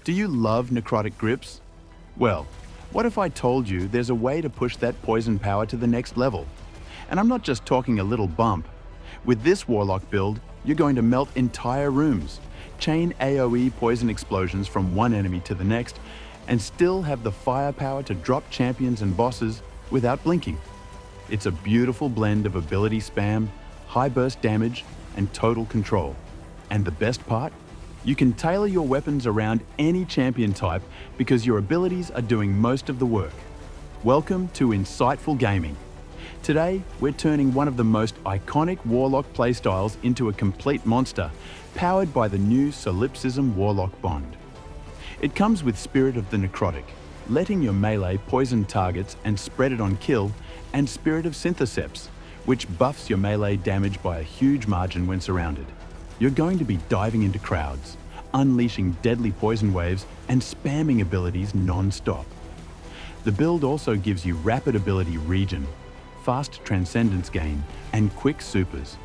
Do you love Necrotic Grips? Well, what if I told you there's a way to push that poison power to the next level? And I'm not just talking a little bump. With this Warlock build, you're going to melt entire rooms, chain AoE poison explosions from one enemy to the next, and still have the firepower to drop champions and bosses without blinking. It's a beautiful blend of ability spam, high burst damage, and total control. And the best part? You can tailor your weapons around any champion type because your abilities are doing most of the work. Welcome to Insightful Gaming. Today, we're turning one of the most iconic Warlock playstyles into a complete monster, powered by the new Solipsism Warlock Bond. It comes with Spirit of the Necrotic, letting your melee poison targets and spread it on kill, and Spirit of Synthoceps, which buffs your melee damage by a huge margin when surrounded. You're going to be diving into crowds, unleashing deadly poison waves, and spamming abilities non-stop. The build also gives you rapid ability regen, fast transcendence gain, and quick supers,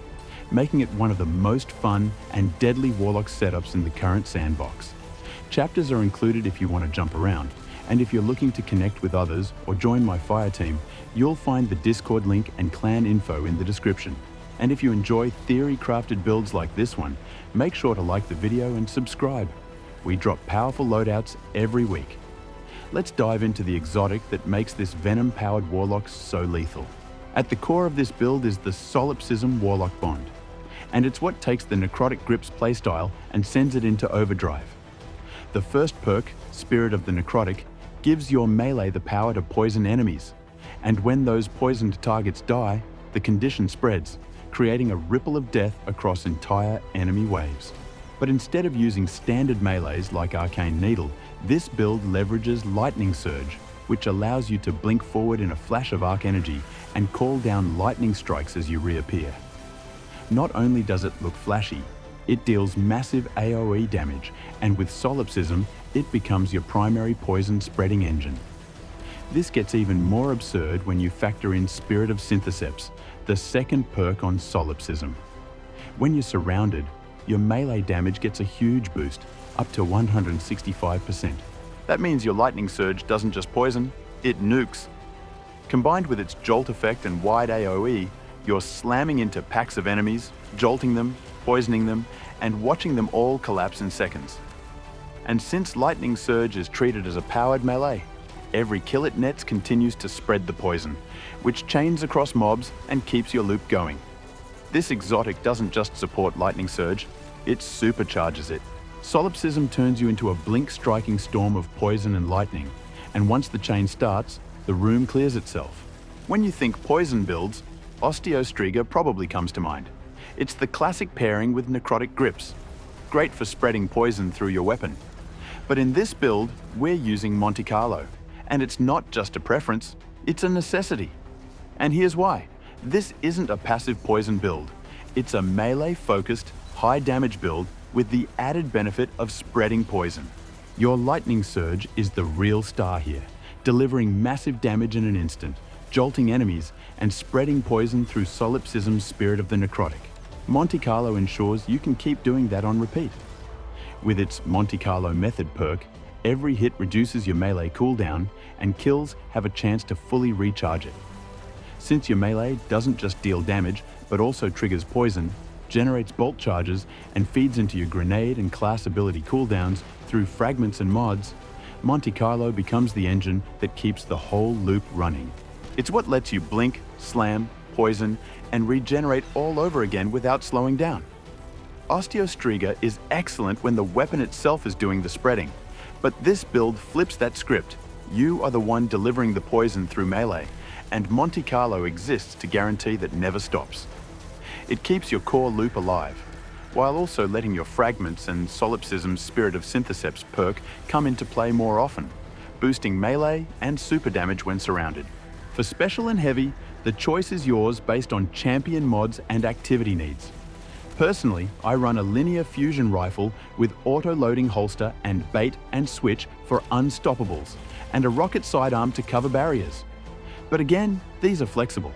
making it one of the most fun and deadly Warlock setups in the current sandbox. Chapters are included if you want to jump around, and if you're looking to connect with others or join my fire team, you'll find the Discord link and clan info in the description. And if you enjoy theory-crafted builds like this one, make sure to like the video and subscribe. We drop powerful loadouts every week. Let's dive into the exotic that makes this venom-powered Warlock so lethal. At the core of this build is the Solipsism Warlock Bond, and it's what takes the Necrotic Grips playstyle and sends it into overdrive. The first perk, Spirit of the Necrotic, gives your melee the power to poison enemies, and when those poisoned targets die, the condition spreads, creating a ripple of death across entire enemy waves. But instead of using standard melees like Arcane Needle, this build leverages Lightning Surge, which allows you to blink forward in a flash of arc energy and call down lightning strikes as you reappear. Not only does it look flashy, it deals massive AoE damage, and with Solipsism, it becomes your primary poison spreading engine. This gets even more absurd when you factor in Spirit of Synthoceps, the second perk on Solipsism. When you're surrounded, your melee damage gets a huge boost, up to 165%. That means your Lightning Surge doesn't just poison, it nukes. Combined with its jolt effect and wide AoE, you're slamming into packs of enemies, jolting them, poisoning them, and watching them all collapse in seconds. And since Lightning Surge is treated as a powered melee, every kill it nets continues to spread the poison, which chains across mobs and keeps your loop going. This exotic doesn't just support Lightning Surge, it supercharges it. Solipsism turns you into a blink-striking storm of poison and lightning, and once the chain starts, the room clears itself. When you think poison builds, Osteostriga probably comes to mind. It's the classic pairing with Necrotic Grips, great for spreading poison through your weapon. But in this build, we're using Monte Carlo, and it's not just a preference, it's a necessity. And here's why. This isn't a passive poison build. It's a melee-focused, high-damage build with the added benefit of spreading poison. Your Lightning Surge is the real star here, delivering massive damage in an instant, jolting enemies, and spreading poison through Solipsism's Spirit of the Necrotic. Monte Carlo ensures you can keep doing that on repeat. With its Monte Carlo method perk, every hit reduces your melee cooldown, and kills have a chance to fully recharge it. Since your melee doesn't just deal damage, but also triggers poison, generates bolt charges, and feeds into your grenade and class ability cooldowns through fragments and mods, Monte Carlo becomes the engine that keeps the whole loop running. It's what lets you blink, slam, poison, and regenerate all over again without slowing down. Osteostriga is excellent when the weapon itself is doing the spreading, but this build flips that script. You are the one delivering the poison through melee, and Monte Carlo exists to guarantee that never stops. It keeps your core loop alive, while also letting your Fragments and Solipsism's Spirit of Synthoceps perk come into play more often, boosting melee and super damage when surrounded. For special and heavy, the choice is yours based on champion mods and activity needs. Personally, I run a linear fusion rifle with auto-loading holster and bait and switch for unstoppables, and a rocket sidearm to cover barriers. But again, these are flexible.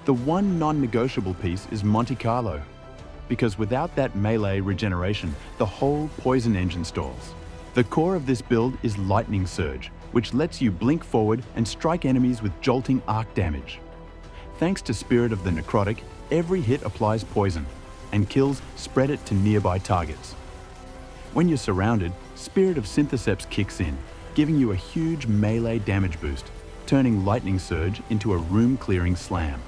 The one non-negotiable piece is Monte Carlo, because without that melee regeneration, the whole poison engine stalls. The core of this build is Lightning Surge, which lets you blink forward and strike enemies with jolting arc damage. Thanks to Spirit of the Necrotic, every hit applies poison, and kills spread it to nearby targets. When you're surrounded, Spirit of Synthoceps kicks in, giving you a huge melee damage boost, turning Lightning Surge into a room-clearing slam.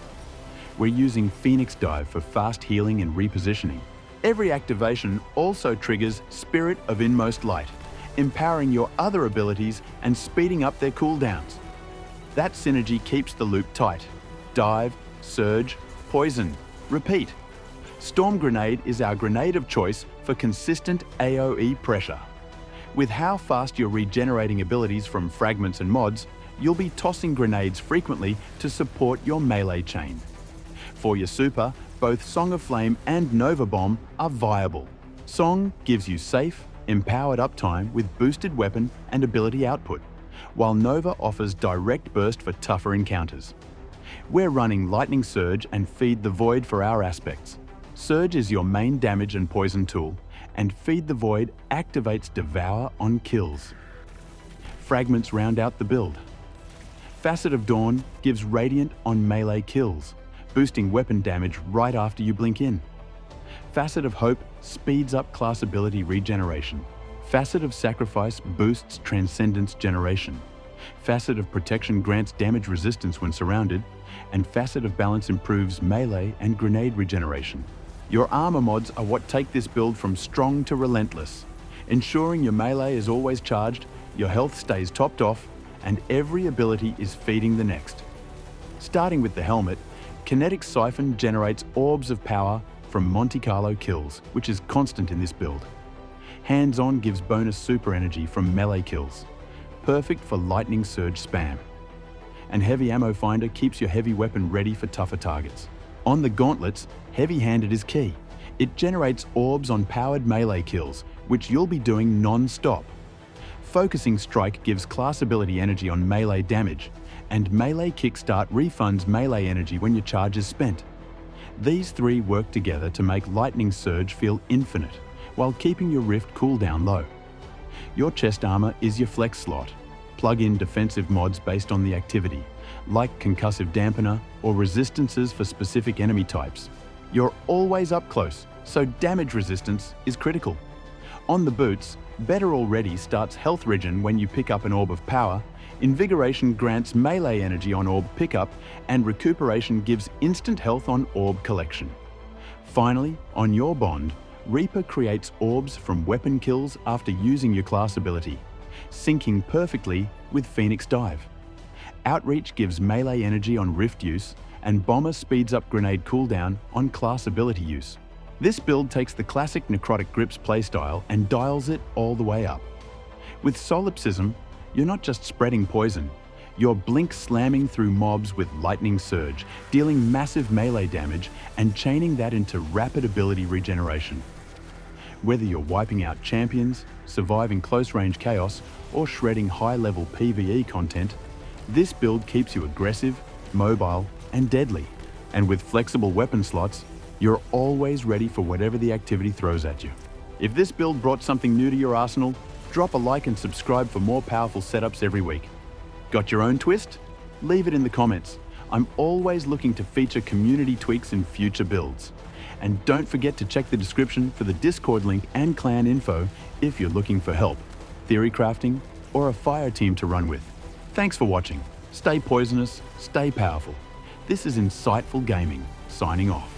We're using Phoenix Dive for fast healing and repositioning. Every activation also triggers Spirit of Inmost Light, empowering your other abilities and speeding up their cooldowns. That synergy keeps the loop tight. Dive, Surge, Poison, repeat. Storm Grenade is our grenade of choice for consistent AoE pressure. With how fast you're regenerating abilities from fragments and mods, you'll be tossing grenades frequently to support your melee chain. For your super, both Song of Flame and Nova Bomb are viable. Song gives you safe, empowered uptime with boosted weapon and ability output, while Nova offers direct burst for tougher encounters. We're running Lightning Surge and Feed the Void for our aspects. Surge is your main damage and poison tool, and Feed the Void activates Devour on kills. Fragments round out the build. Facet of Dawn gives Radiant on melee kills, boosting weapon damage right after you blink in. Facet of Hope speeds up class ability regeneration. Facet of Sacrifice boosts Transcendence generation. Facet of Protection grants damage resistance when surrounded, and Facet of Balance improves melee and grenade regeneration. Your armor mods are what take this build from strong to relentless, ensuring your melee is always charged, your health stays topped off, and every ability is feeding the next. Starting with the helmet, Kinetic Siphon generates orbs of power from Monte Carlo kills, which is constant in this build. Hands-On gives bonus super energy from melee kills, perfect for Lightning Surge spam. And Heavy Ammo Finder keeps your heavy weapon ready for tougher targets. On the gauntlets, Heavy-Handed is key. It generates orbs on powered melee kills, which you'll be doing non-stop. Focusing Strike gives class ability energy on melee damage, and Melee Kickstart refunds melee energy when your charge is spent. These three work together to make Lightning Surge feel infinite, while keeping your Rift cooldown low. Your chest armor is your flex slot. Plug in defensive mods based on the activity, like Concussive Dampener or resistances for specific enemy types. You're always up close, so damage resistance is critical. On the boots, Better Already starts health regen when you pick up an Orb of Power, Invigoration grants melee energy on Orb pickup, and Recuperation gives instant health on Orb collection. Finally, on your Bond, Reaper creates orbs from weapon kills after using your class ability, syncing perfectly with Phoenix Dive. Outreach gives melee energy on Rift use, and Bomber speeds up grenade cooldown on class ability use. This build takes the classic Necrotic Grips playstyle and dials it all the way up. With Solipsism, you're not just spreading poison, you're blink slamming through mobs with Lightning Surge, dealing massive melee damage and chaining that into rapid ability regeneration. Whether you're wiping out champions, surviving close-range chaos, or shredding high-level PvE content, this build keeps you aggressive, mobile, and deadly. And with flexible weapon slots, you're always ready for whatever the activity throws at you. If this build brought something new to your arsenal, drop a like and subscribe for more powerful setups every week. Got your own twist? Leave it in the comments. I'm always looking to feature community tweaks in future builds. And don't forget to check the description for the Discord link and clan info if you're looking for help, theory crafting, or a fire team to run with. Thanks for watching. Stay poisonous, stay powerful. This is Insightful Gaming, signing off.